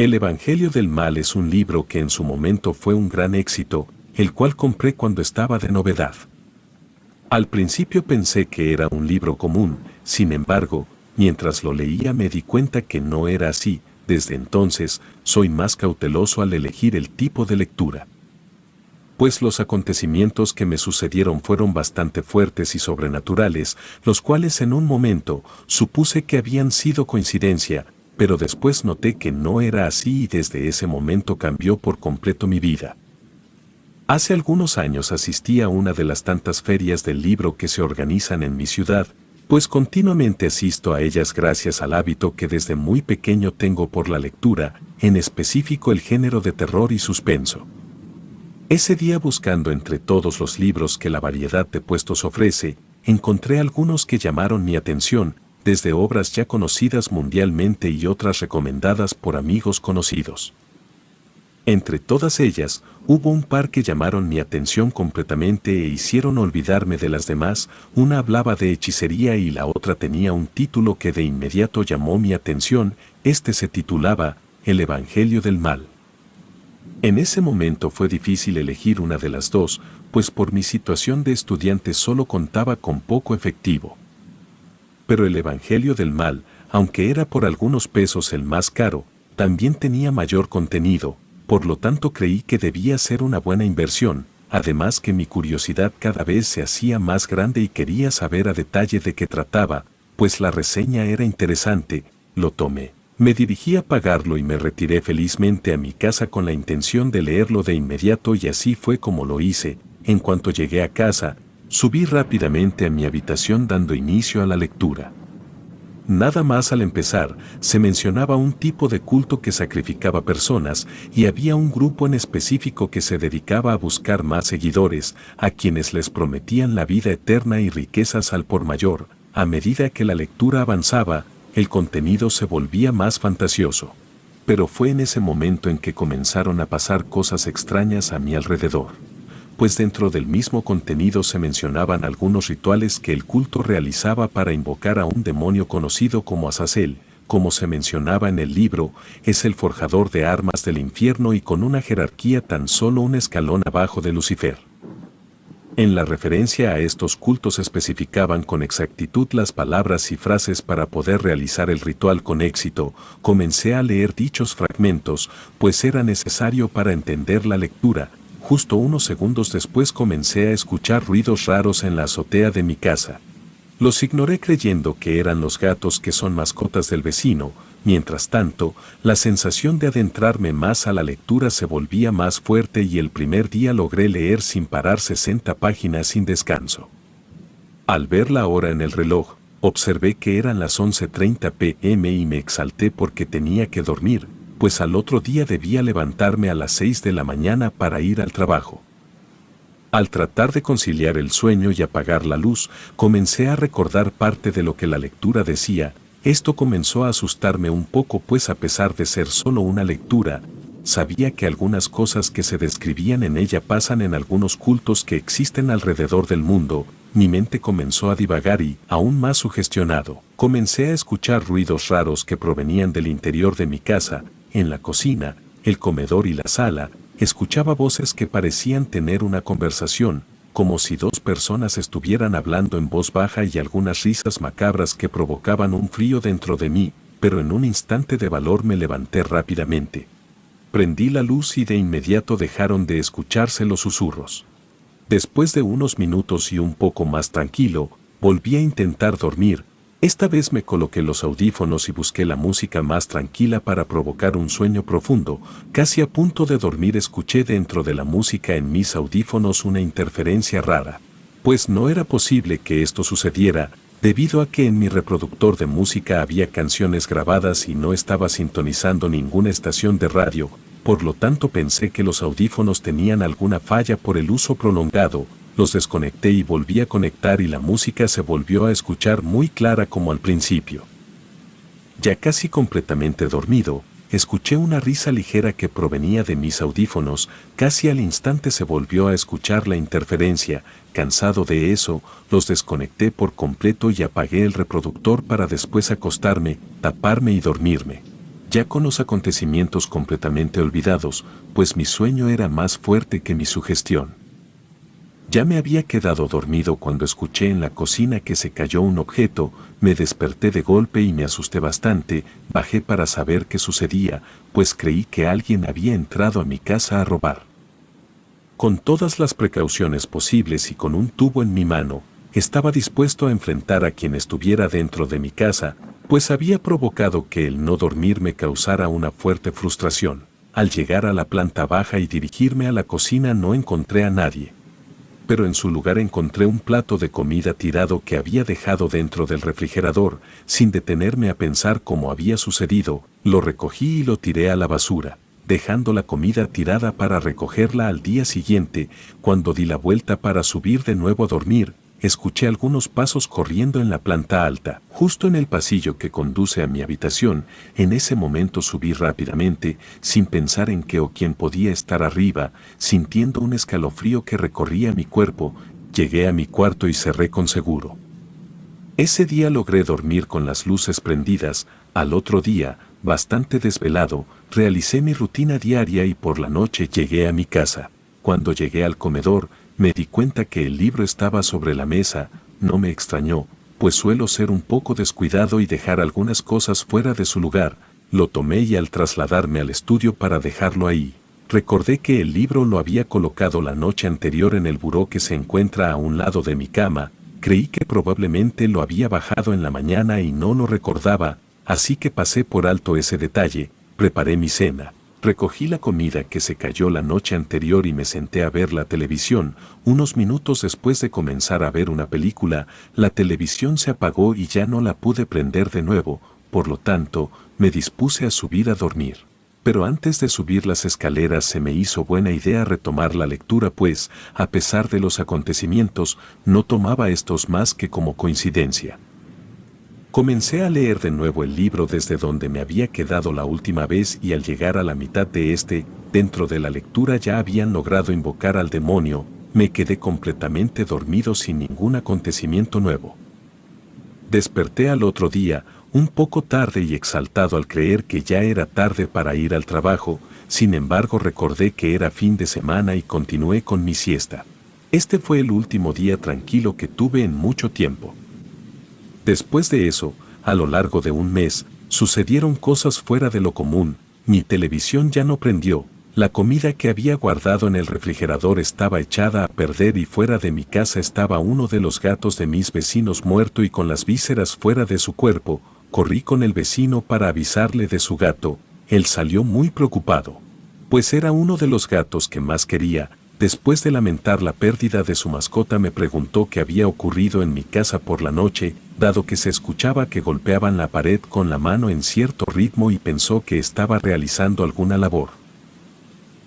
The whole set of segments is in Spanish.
El Evangelio del Mal es un libro que en su momento fue un gran éxito, el cual compré cuando estaba de novedad. Al principio pensé que era un libro común, sin embargo, mientras lo leía me di cuenta que no era así. Desde entonces, soy más cauteloso al elegir el tipo de lectura. Pues los acontecimientos que me sucedieron fueron bastante fuertes y sobrenaturales, los cuales en un momento supuse que habían sido coincidencia, pero después noté que no era así y desde ese momento cambió por completo mi vida. Hace algunos años asistí a una de las tantas ferias del libro que se organizan en mi ciudad, pues continuamente asisto a ellas gracias al hábito que desde muy pequeño tengo por la lectura, en específico el género de terror y suspenso. Ese día buscando entre todos los libros que la variedad de puestos ofrece, encontré algunos que llamaron mi atención, desde obras ya conocidas mundialmente y otras recomendadas por amigos conocidos. Entre todas ellas, hubo un par que llamaron mi atención completamente e hicieron olvidarme de las demás. Una hablaba de hechicería y la otra tenía un título que de inmediato llamó mi atención. Este se titulaba El Evangelio del Mal. En ese momento fue difícil elegir una de las dos, pues por mi situación de estudiante solo contaba con poco efectivo. Pero el Evangelio del Mal, aunque era por algunos pesos el más caro, también tenía mayor contenido. Por lo tanto creí que debía ser una buena inversión, además que mi curiosidad cada vez se hacía más grande y quería saber a detalle de qué trataba, pues la reseña era interesante. Lo tomé. Me dirigí a pagarlo y me retiré felizmente a mi casa con la intención de leerlo de inmediato y así fue como lo hice. En cuanto llegué a casa, subí rápidamente a mi habitación dando inicio a la lectura. Nada más al empezar, se mencionaba un tipo de culto que sacrificaba personas y había un grupo en específico que se dedicaba a buscar más seguidores, a quienes les prometían la vida eterna y riquezas al por mayor. A medida que la lectura avanzaba, el contenido se volvía más fantasioso. Pero fue en ese momento en que comenzaron a pasar cosas extrañas a mi alrededor. Pues dentro del mismo contenido se mencionaban algunos rituales que el culto realizaba para invocar a un demonio conocido como Azazel. Como se mencionaba en el libro, es el forjador de armas del infierno y con una jerarquía tan solo un escalón abajo de Lucifer. En la referencia a estos cultos especificaban con exactitud las palabras y frases para poder realizar el ritual con éxito. Comencé a leer dichos fragmentos, pues era necesario para entender la lectura. Justo unos segundos después comencé a escuchar ruidos raros en la azotea de mi casa. Los ignoré creyendo que eran los gatos que son mascotas del vecino. Mientras tanto, la sensación de adentrarme más a la lectura se volvía más fuerte y el primer día logré leer sin parar 60 páginas sin descanso. Al ver la hora en el reloj, observé que eran las 11:30 p.m. y me exalté porque tenía que dormir, pues al otro día debía levantarme a las 6 de la mañana para ir al trabajo. Al tratar de conciliar el sueño y apagar la luz, comencé a recordar parte de lo que la lectura decía. Esto comenzó a asustarme un poco, pues a pesar de ser solo una lectura, sabía que algunas cosas que se describían en ella pasan en algunos cultos que existen alrededor del mundo. Mi mente comenzó a divagar y, aún más sugestionado, comencé a escuchar ruidos raros que provenían del interior de mi casa. En la cocina, el comedor y la sala, escuchaba voces que parecían tener una conversación, como si dos personas estuvieran hablando en voz baja y algunas risas macabras que provocaban un frío dentro de mí, pero en un instante de valor me levanté rápidamente. Prendí la luz y de inmediato dejaron de escucharse los susurros. Después de unos minutos y un poco más tranquilo, volví a intentar dormir. Esta vez me coloqué los audífonos y busqué la música más tranquila para provocar un sueño profundo. Casi a punto de dormir escuché dentro de la música en mis audífonos una interferencia rara. Pues no era posible que esto sucediera, debido a que en mi reproductor de música había canciones grabadas y no estaba sintonizando ninguna estación de radio. Por lo tanto pensé que los audífonos tenían alguna falla por el uso prolongado. Los desconecté y volví a conectar y la música se volvió a escuchar muy clara como al principio. Ya casi completamente dormido, escuché una risa ligera que provenía de mis audífonos. Casi al instante se volvió a escuchar la interferencia. Cansado de eso, los desconecté por completo y apagué el reproductor para después acostarme, taparme y dormirme. ya con los acontecimientos completamente olvidados, pues mi sueño era más fuerte que mi sugestión. Ya me había quedado dormido cuando escuché en la cocina que se cayó un objeto, me desperté de golpe y me asusté bastante, bajé para saber qué sucedía, pues creí que alguien había entrado a mi casa a robar. Con todas las precauciones posibles y con un tubo en mi mano, estaba dispuesto a enfrentar a quien estuviera dentro de mi casa, pues había provocado que el no dormir me causara una fuerte frustración. Al llegar a la planta baja y dirigirme a la cocina no encontré a nadie, pero en su lugar encontré un plato de comida tirado que había dejado dentro del refrigerador. Sin detenerme a pensar cómo había sucedido, lo recogí y lo tiré a la basura, dejando la comida tirada para recogerla al día siguiente. Cuando di la vuelta para subir de nuevo a dormir, escuché algunos pasos corriendo en la planta alta, justo en el pasillo que conduce a mi habitación. En ese momento subí rápidamente, sin pensar en qué o quién podía estar arriba, sintiendo un escalofrío que recorría mi cuerpo. Llegué a mi cuarto y cerré con seguro. Ese día logré dormir con las luces prendidas. Al otro día, bastante desvelado, realicé mi rutina diaria y por la noche llegué a mi casa. Cuando llegué al comedor, me di cuenta que el libro estaba sobre la mesa. No me extrañó, pues suelo ser un poco descuidado y dejar algunas cosas fuera de su lugar. Lo tomé y al trasladarme al estudio para dejarlo ahí, recordé que el libro lo había colocado la noche anterior en el buró que se encuentra a un lado de mi cama. Creí que probablemente lo había bajado en la mañana y no lo recordaba, así que pasé por alto ese detalle. Preparé mi cena. Recogí la comida que se cayó la noche anterior y me senté a ver la televisión. Unos minutos después de comenzar a ver una película, la televisión se apagó y ya no la pude prender de nuevo, por lo tanto, me dispuse a subir a dormir. Pero antes de subir las escaleras se me hizo buena idea retomar la lectura, pues, a pesar de los acontecimientos, no tomaba estos más que como coincidencia. Comencé a leer de nuevo el libro desde donde me había quedado la última vez y al llegar a la mitad de dentro de la lectura ya habían logrado invocar al demonio. Me quedé completamente dormido sin ningún acontecimiento nuevo. Desperté al otro día, un poco tarde y exaltado al creer que ya era tarde para ir al trabajo. Sin embargo, recordé que era fin de semana y continué con mi siesta. Este fue el último día tranquilo que tuve en mucho tiempo. Después de eso, a lo largo de un mes, sucedieron cosas fuera de lo común. Mi televisión ya no prendió, la comida que había guardado en el refrigerador estaba echada a perder y fuera de mi casa estaba uno de los gatos de mis vecinos muerto y con las vísceras fuera de su cuerpo. Corrí con el vecino para avisarle de su gato. Él salió muy preocupado, pues era uno de los gatos que más quería. Después de lamentar la pérdida de su mascota me preguntó qué había ocurrido en mi casa por la noche, dado que se escuchaba que golpeaban la pared con la mano en cierto ritmo y pensó que estaba realizando alguna labor.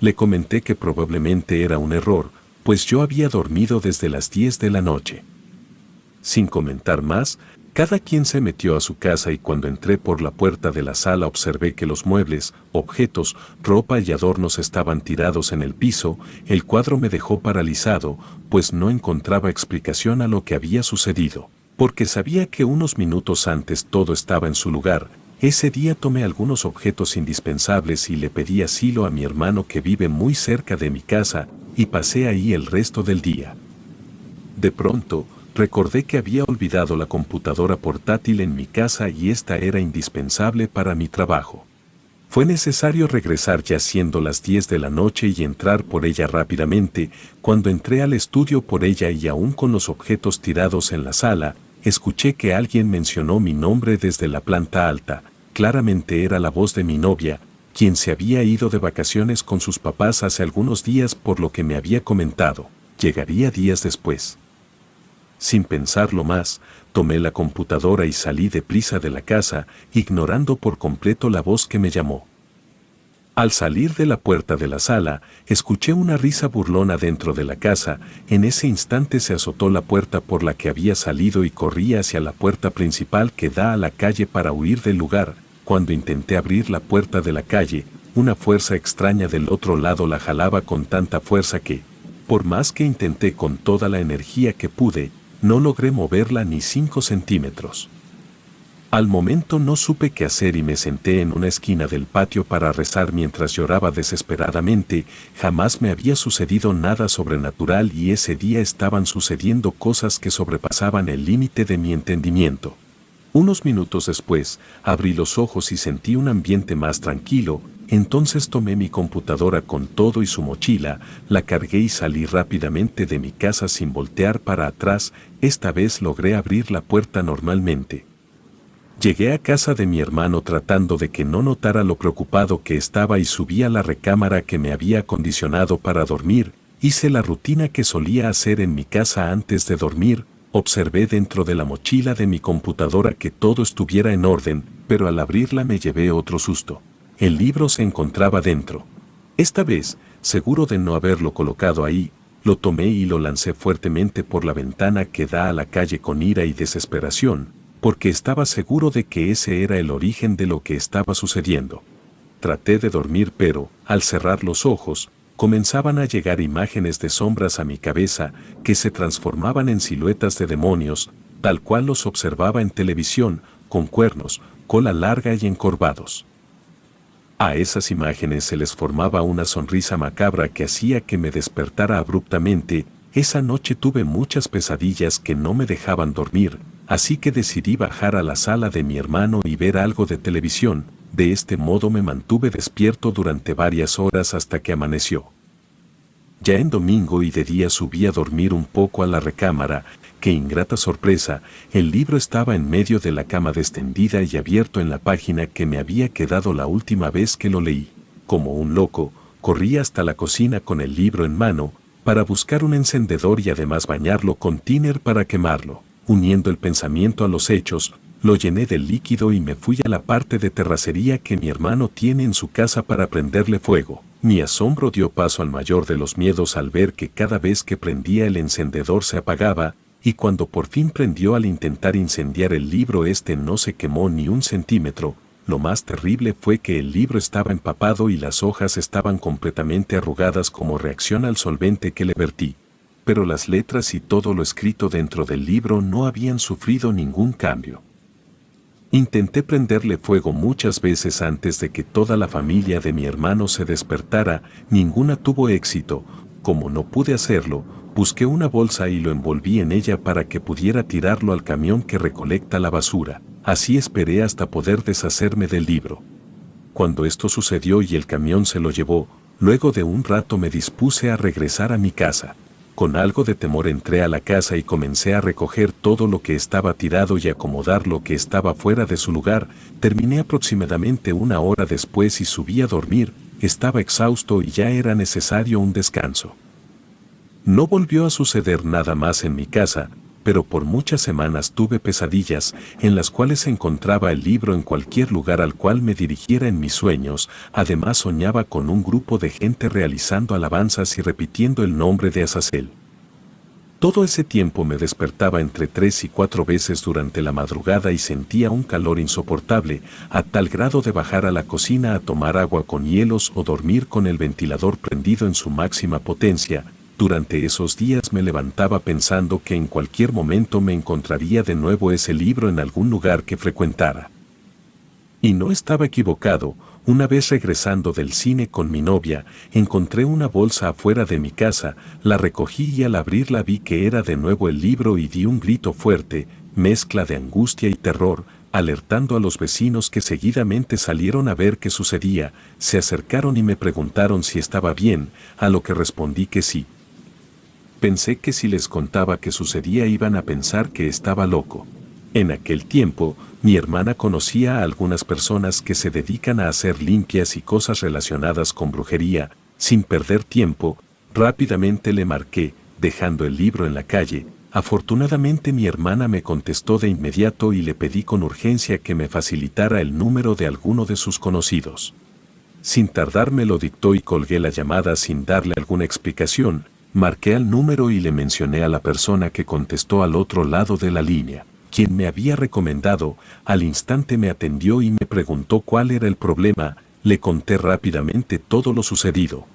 Le comenté que probablemente era un error, pues yo había dormido desde las 10 de la noche. Sin comentar más, cada quien se metió a su casa y cuando entré por la puerta de la sala observé que los muebles, objetos, ropa y adornos estaban tirados en el piso. El cuadro me dejó paralizado, pues no encontraba explicación a lo que había sucedido, porque sabía que unos minutos antes todo estaba en su lugar. Ese día tomé algunos objetos indispensables y le pedí asilo a mi hermano que vive muy cerca de mi casa, y pasé ahí el resto del día. De pronto, recordé que había olvidado la computadora portátil en mi casa y esta era indispensable para mi trabajo. Fue necesario regresar ya siendo las 10 de la noche y entrar por ella rápidamente. Cuando entré al estudio por ella y aún con los objetos tirados en la sala, escuché que alguien mencionó mi nombre desde la planta alta. Claramente era la voz de mi novia, quien se había ido de vacaciones con sus papás hace algunos días, por lo que me había comentado. Llegaría días después. Sin pensarlo más, tomé la computadora y salí deprisa de la casa, ignorando por completo la voz que me llamó. Al salir de la puerta de la sala, escuché una risa burlona dentro de la casa. En ese instante se azotó la puerta por la que había salido y corrí hacia la puerta principal que da a la calle para huir del lugar. Cuando intenté abrir la puerta de la calle, una fuerza extraña del otro lado la jalaba con tanta fuerza que, por más que intenté con toda la energía que pude, no logré moverla ni 5 centímetros. Al momento no supe qué hacer y me senté en una esquina del patio para rezar mientras lloraba desesperadamente. Jamás me había sucedido nada sobrenatural y ese día estaban sucediendo cosas que sobrepasaban el límite de mi entendimiento. Unos minutos después, abrí los ojos y sentí un ambiente más tranquilo. Entonces tomé mi computadora con todo y su mochila, la cargué y salí rápidamente de mi casa sin voltear para atrás. Esta vez logré abrir la puerta normalmente. Llegué a casa de mi hermano tratando de que no notara lo preocupado que estaba y subí a la recámara que me había acondicionado para dormir. Hice la rutina que solía hacer en mi casa antes de dormir. Observé dentro de la mochila de mi computadora que todo estuviera en orden, pero al abrirla me llevé otro susto. El libro se encontraba dentro. Esta vez, seguro de no haberlo colocado ahí, lo tomé y lo lancé fuertemente por la ventana que da a la calle con ira y desesperación, porque estaba seguro de que ese era el origen de lo que estaba sucediendo. Traté de dormir pero, al cerrar los ojos, comenzaban a llegar imágenes de sombras a mi cabeza que se transformaban en siluetas de demonios, tal cual los observaba en televisión, con cuernos, cola larga y encorvados. A esas imágenes se les formaba una sonrisa macabra que hacía que me despertara abruptamente. Esa noche tuve muchas pesadillas que no me dejaban dormir, así que decidí bajar a la sala de mi hermano y ver algo de televisión. De este modo me mantuve despierto durante varias horas hasta que amaneció. Ya en domingo y de día subí a dormir un poco a la recámara. Qué ingrata sorpresa, el libro estaba en medio de la cama extendida y abierto en la página que me había quedado la última vez que lo leí. Como un loco, corrí hasta la cocina con el libro en mano, para buscar un encendedor y además bañarlo con tiner para quemarlo. Uniendo el pensamiento a los hechos, lo llené de líquido y me fui a la parte de terracería que mi hermano tiene en su casa para prenderle fuego. Mi asombro dio paso al mayor de los miedos al ver que cada vez que prendía el encendedor se apagaba, y cuando por fin prendió al intentar incendiar el libro no se quemó ni un centímetro. Lo más terrible fue que el libro estaba empapado y las hojas estaban completamente arrugadas como reacción al solvente que le vertí. Pero las letras y todo lo escrito dentro del libro no habían sufrido ningún cambio. Intenté prenderle fuego muchas veces antes de que toda la familia de mi hermano se despertara, ninguna tuvo éxito. Como no pude hacerlo, busqué una bolsa y lo envolví en ella para que pudiera tirarlo al camión que recolecta la basura. Así esperé hasta poder deshacerme del libro. Cuando esto sucedió y el camión se lo llevó, luego de un rato me dispuse a regresar a mi casa. Con algo de temor entré a la casa y comencé a recoger todo lo que estaba tirado y acomodar lo que estaba fuera de su lugar. Terminé aproximadamente una hora después y subí a dormir. Estaba exhausto y ya era necesario un descanso. No volvió a suceder nada más en mi casa, pero por muchas semanas tuve pesadillas en las cuales encontraba el libro en cualquier lugar al cual me dirigiera en mis sueños. Además soñaba con un grupo de gente realizando alabanzas y repitiendo el nombre de Azazel. Todo ese tiempo me despertaba entre 3 y 4 veces durante la madrugada y sentía un calor insoportable, a tal grado de bajar a la cocina a tomar agua con hielos o dormir con el ventilador prendido en su máxima potencia. Durante esos días me levantaba pensando que en cualquier momento me encontraría de nuevo ese libro en algún lugar que frecuentara. Y no estaba equivocado. Una vez regresando del cine con mi novia, encontré una bolsa afuera de mi casa, la recogí y al abrirla vi que era de nuevo el libro y di un grito fuerte, mezcla de angustia y terror, alertando a los vecinos que seguidamente salieron a ver qué sucedía. Se acercaron y me preguntaron si estaba bien, a lo que respondí que sí. Pensé que si les contaba qué sucedía iban a pensar que estaba loco. En aquel tiempo, mi hermana conocía a algunas personas que se dedican a hacer limpias y cosas relacionadas con brujería. Sin perder tiempo, rápidamente le marqué, dejando el libro en la calle. Afortunadamente mi hermana me contestó de inmediato y le pedí con urgencia que me facilitara el número de alguno de sus conocidos. Sin tardar me lo dictó y colgué la llamada sin darle alguna explicación. Marqué al número y le mencioné a la persona que contestó al otro lado de la línea, quien me había recomendado. Al instante me atendió y me preguntó cuál era el problema. Le conté rápidamente todo lo sucedido.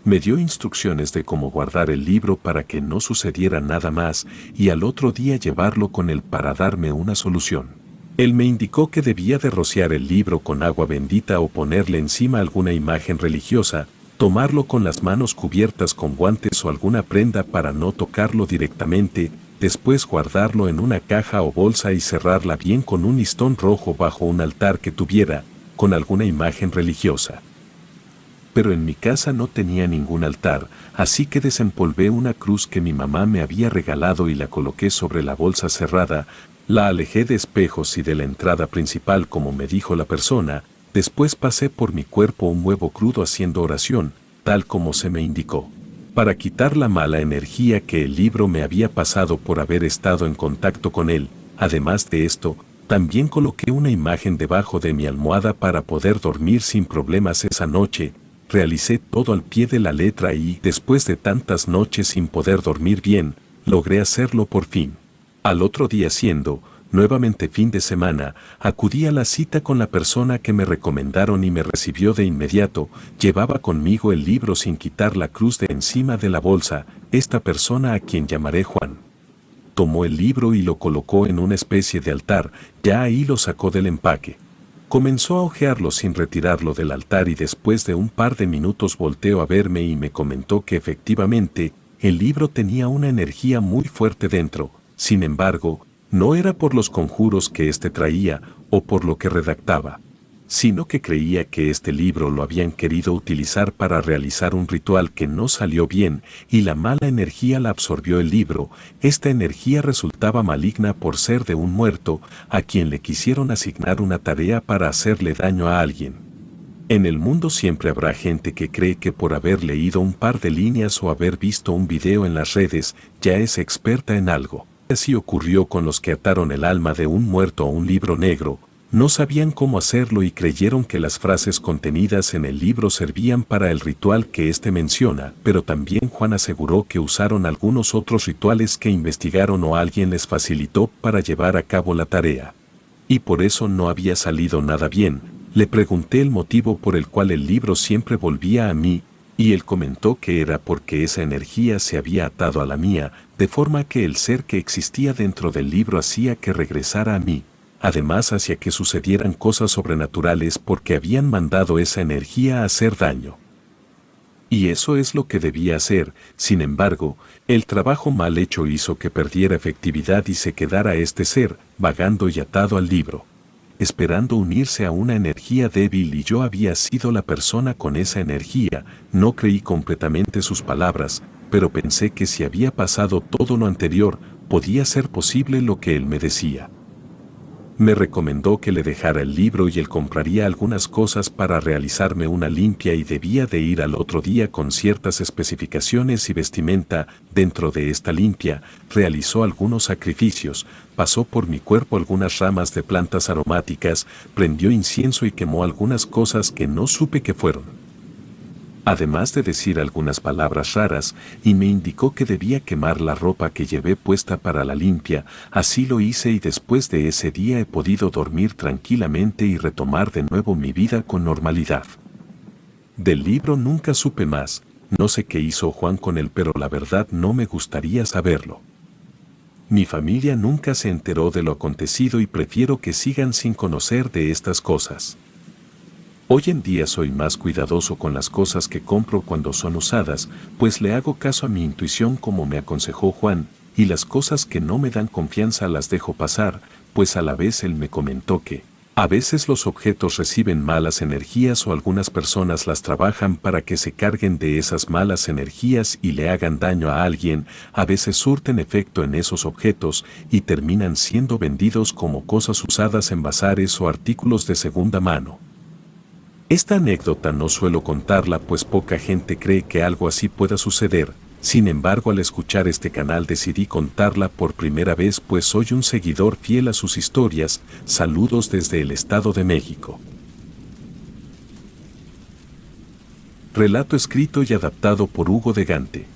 Me dio instrucciones de cómo guardar el libro para que no sucediera nada más y al otro día llevarlo con él para darme una solución. Él me indicó que debía de rociar el libro con agua bendita o ponerle encima alguna imagen religiosa, tomarlo con las manos cubiertas con guantes o alguna prenda para no tocarlo directamente, después guardarlo en una caja o bolsa y cerrarla bien con un listón rojo bajo un altar que tuviera, con alguna imagen religiosa. Pero en mi casa no tenía ningún altar, así que desempolvé una cruz que mi mamá me había regalado y la coloqué sobre la bolsa cerrada, la alejé de espejos y de la entrada principal como me dijo la persona, después pasé por mi cuerpo un huevo crudo haciendo oración, tal como se me indicó, para quitar la mala energía que el libro me había pasado por haber estado en contacto con él. Además de esto, también coloqué una imagen debajo de mi almohada para poder dormir sin problemas esa noche. Realicé todo al pie de la letra y, después de tantas noches sin poder dormir bien, logré hacerlo por fin. Al otro día, siendo nuevamente fin de semana, acudí a la cita con la persona que me recomendaron y me recibió de inmediato. Llevaba conmigo el libro sin quitar la cruz de encima de la bolsa. Esta persona, a quien llamaré Juan, tomó el libro y lo colocó en una especie de altar, ya ahí lo sacó del empaque. Comenzó a hojearlo sin retirarlo del altar y después de un par de minutos volteó a verme y me comentó que efectivamente el libro tenía una energía muy fuerte dentro. Sin embargo, no era por los conjuros que éste traía o por lo que redactaba, sino que creía que este libro lo habían querido utilizar para realizar un ritual que no salió bien y la mala energía la absorbió el libro. Esta energía resultaba maligna por ser de un muerto a quien le quisieron asignar una tarea para hacerle daño a alguien. En el mundo siempre habrá gente que cree que por haber leído un par de líneas o haber visto un video en las redes ya es experta en algo. Así ocurrió con los que ataron el alma de un muerto a un libro negro. No sabían cómo hacerlo y creyeron que las frases contenidas en el libro servían para el ritual que éste menciona, pero también Juan aseguró que usaron algunos otros rituales que investigaron o alguien les facilitó para llevar a cabo la tarea. Y por eso no había salido nada bien. Le pregunté el motivo por el cual el libro siempre volvía a mí, y él comentó que era porque esa energía se había atado a la mía, de forma que el ser que existía dentro del libro hacía que regresara a mí. Además hacía que sucedieran cosas sobrenaturales porque habían mandado esa energía a hacer daño. Y eso es lo que debía hacer. Sin embargo, el trabajo mal hecho hizo que perdiera efectividad y se quedara este ser, vagando y atado al libro, esperando unirse a una energía débil, y yo había sido la persona con esa energía. No creí completamente sus palabras, pero pensé que si había pasado todo lo anterior, podía ser posible lo que él me decía. Me recomendó que le dejara el libro y él compraría algunas cosas para realizarme una limpia y debía de ir al otro día con ciertas especificaciones y vestimenta. Dentro de esta limpia, realizó algunos sacrificios, pasó por mi cuerpo algunas ramas de plantas aromáticas, prendió incienso y quemó algunas cosas que no supe qué fueron. Además de decir algunas palabras raras, y me indicó que debía quemar la ropa que llevé puesta para la limpia. Así lo hice y después de ese día he podido dormir tranquilamente y retomar de nuevo mi vida con normalidad. Del libro nunca supe más, no sé qué hizo Juan con él, pero la verdad no me gustaría saberlo. Mi familia nunca se enteró de lo acontecido y prefiero que sigan sin conocer de estas cosas. Hoy en día soy más cuidadoso con las cosas que compro cuando son usadas, pues le hago caso a mi intuición como me aconsejó Juan, y las cosas que no me dan confianza las dejo pasar, pues a la vez él me comentó que a veces los objetos reciben malas energías o algunas personas las trabajan para que se carguen de esas malas energías y le hagan daño a alguien. A veces surten efecto en esos objetos y terminan siendo vendidos como cosas usadas en bazares o artículos de segunda mano. Esta anécdota no suelo contarla pues poca gente cree que algo así pueda suceder. Sin embargo, al escuchar este canal decidí contarla por primera vez, pues soy un seguidor fiel a sus historias. Saludos desde el Estado de México. Relato escrito y adaptado por Hugo de Gante.